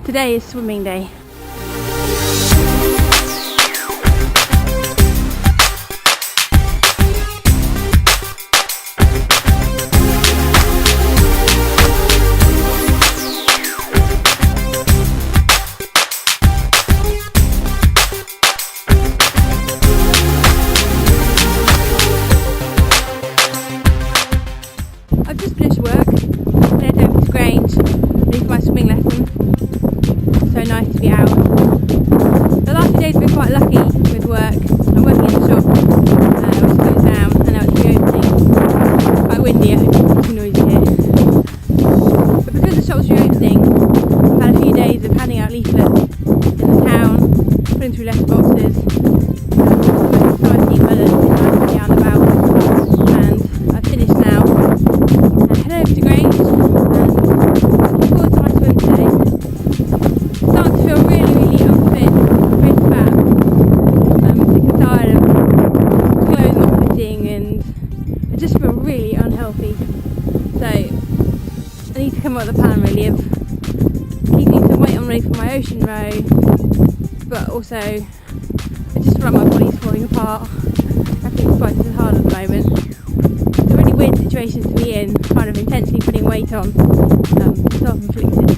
Today is swimming day. I've just finished work, headed over to Grange, ready for my swimming lesson. So nice to be out. The last few days have been quite lucky with work. I'm working in the shop, which is closed down, and now it's reopening. Quite windy, I hope it's too noisy here. But because the shop's reopening, I've had a few days of handing out leaflets in the town, putting through letterboxes, exciting weather to be out and about. And I've finished now. Head over to Grange and looking forward to my swim today. Starting to feel really unfit, really fat. I'm sick and tired of clothes not fitting, and I just feel really unhealthy. So I need to come up with a plan really of keeping some weight on ready for my ocean row, but also I just feel like my body's falling apart. Everything's quite hard at the moment. It's a really weird situation to be in, kind of intentionally putting weight on, self-inflicted.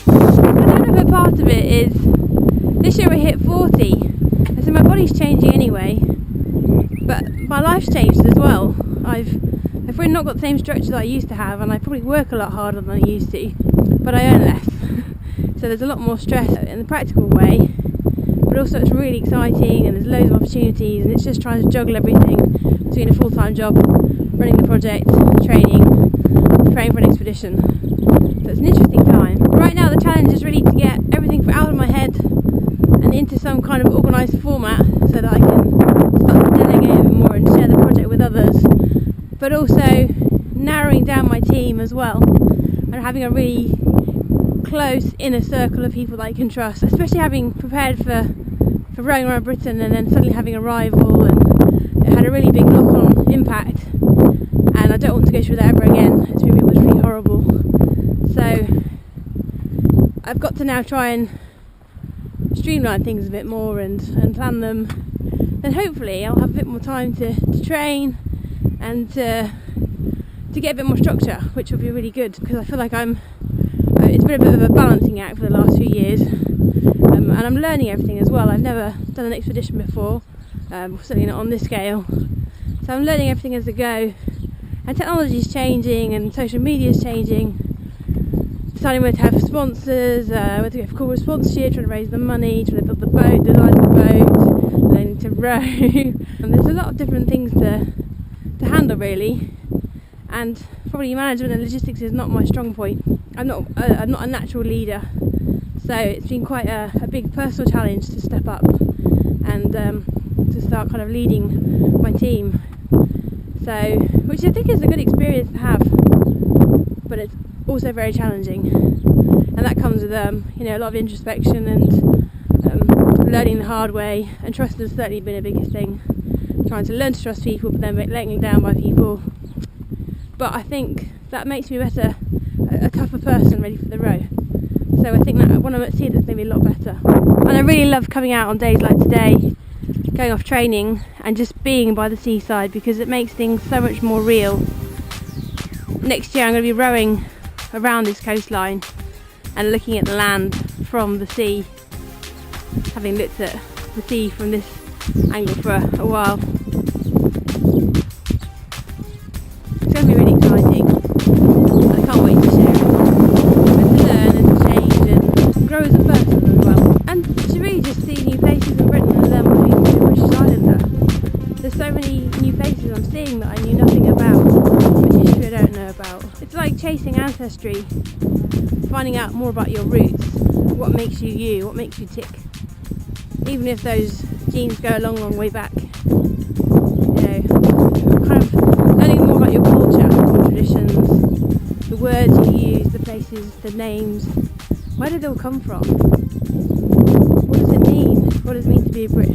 I don't know if a part of it is, this year I hit 40, and so my body's changing anyway, but my life's changed as well. I've really not got the same structure that I used to have, and I probably work a lot harder than I used to, but I earn less. So there's a lot more stress in the practical way, but also it's really exciting and there's loads of opportunities, and it's just trying to juggle everything between a full-time job, running the project, training, preparing for an expedition. So it's an interesting time. Right now the challenge is really to get everything out of my head and into some kind of organised format so that I can start to delegate a bit more and share the project with others, but also narrowing down my team as well and having a really close inner circle of people that I can trust, especially having prepared for rowing around Britain and then suddenly having a rival, and it had a really big knock-on impact, and I don't want to go through that ever again. It was really horrible. So I've got to now try and streamline things a bit more and plan them. Then hopefully I'll have a bit more time to train and to get a bit more structure, which will be really good, because I feel like it's been a bit of a balancing act for the last few years, and I'm learning everything as well. I've never done an expedition before, certainly not on this scale, so I'm learning everything as I go, and technology is changing and social media is changing, deciding whether to have sponsors, whether to go for corporate sponsorship, trying to raise the money, trying to build the boat, design the boat, learning to row, and there's a lot of different things to handle really, and probably management and logistics is not my strong point. I'm not a natural leader, so it's been quite a big personal challenge to step up and to start kind of leading my team. So, which I think is a good experience to have, but it's also very challenging, and that comes with a lot of introspection and learning the hard way, and trust has certainly been a biggest thing. Trying to learn to trust people, but then letting down by people. But I think that makes me a tougher person ready for the row. So I think that when I'm at sea, that's going to be a lot better. And I really love coming out on days like today, going off training and just being by the seaside, because it makes things so much more real. Next year I'm going to be rowing around this coastline and looking at the land from the sea, having looked at the sea from this angle for a while. It's going to be really exciting. I can't wait to share it and to learn and to change and grow as a person as well, and to really just see new places in Britain and learn more about being a British Islander. There's so many new places I'm seeing that I knew nothing about, but history I don't know about. It's like chasing ancestry, finding out more about your roots, what makes you you, what makes you tick, even if those genes go a long way back. Kind of learning more about your culture, your traditions, the words you use, the places, the names. Where did it all come from? What does it mean? What does it mean to be a Brit?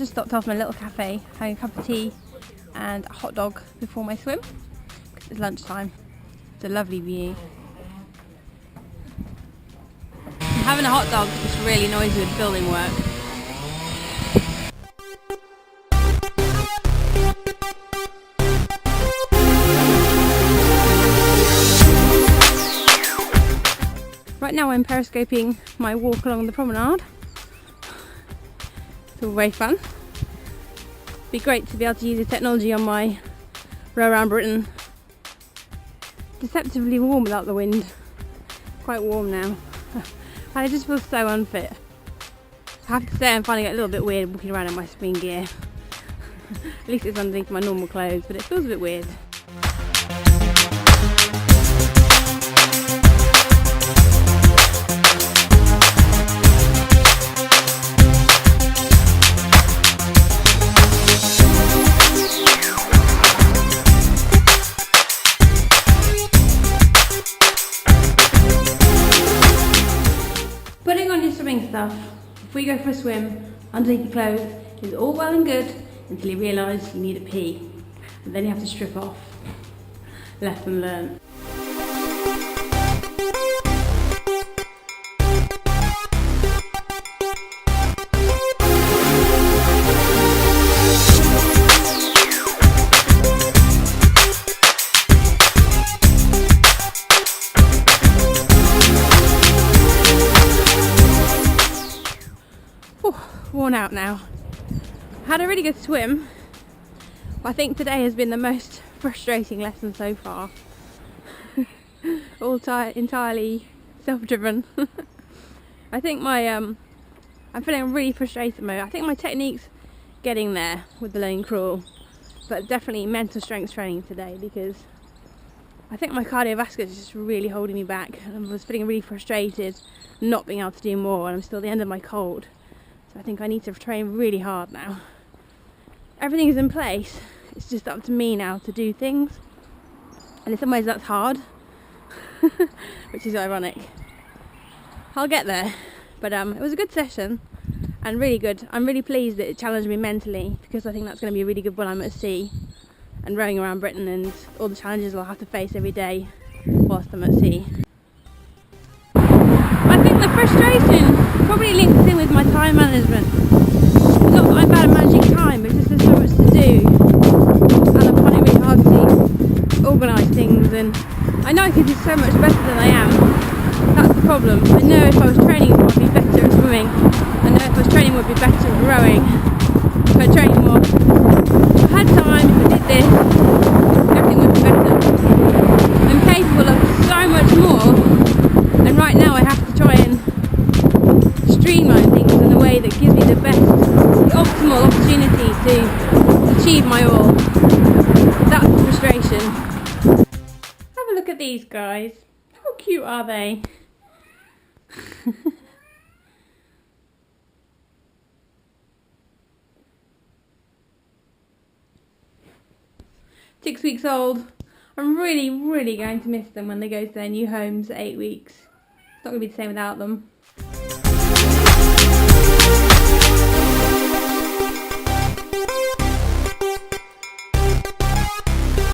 just stopped off my little cafe, having a cup of tea and a hot dog before my swim. It's lunchtime. It's a lovely view. I'm having a hot dog, it's really noisy with building work. Right now I'm periscoping my walk along the promenade. It's all very fun. It'd be great to be able to use the technology on my row around Britain. Deceptively warm without the wind. Quite warm now. And it just feels so unfit. I have to say I'm finding it a little bit weird walking around in my spring gear. At least it's underneath my normal clothes, but it feels a bit weird. Putting on your swimming stuff before you go for a swim underneath your clothes is all well and good until you realise you need a pee, and then you have to strip off. Lesson learned. Worn out now. Had a really good swim, but I think today has been the most frustrating lesson so far. All entirely self-driven. I think I'm feeling really frustrated at the moment. I think my technique's getting there with the lane crawl, but definitely mental strength training today, because I think my cardiovascular is just really holding me back, and I was feeling really frustrated not being able to do more, and I'm still at the end of my cold. I think I need to train really hard now. Everything is in place, it's just up to me now to do things, and in some ways that's hard, which is ironic. I'll get there, but it was a good session and really good. I'm really pleased that it challenged me mentally, because I think that's going to be a really good when I'm at sea and rowing around Britain and all the challenges I'll have to face every day whilst I'm at sea. I think the frustration probably links in with my time management. Not that I'm bad at managing time, but just there's so much to do, and I find it really hard to organise things, and I know I could do so much better than I am. That's the problem. I know if I was training I would be better at swimming. I know if I was training I would be better at rowing. If I trained more. If I had time, if I did this, everything would be better. I'm capable of so much more, and right now I have to try and streamline things in a way that gives me the optimal opportunity to achieve my all. That's the frustration. Have a look at these guys. How cute are they? 6 weeks old. I'm really going to miss them when they go to their new homes at 8 weeks. It's not going to be the same without them.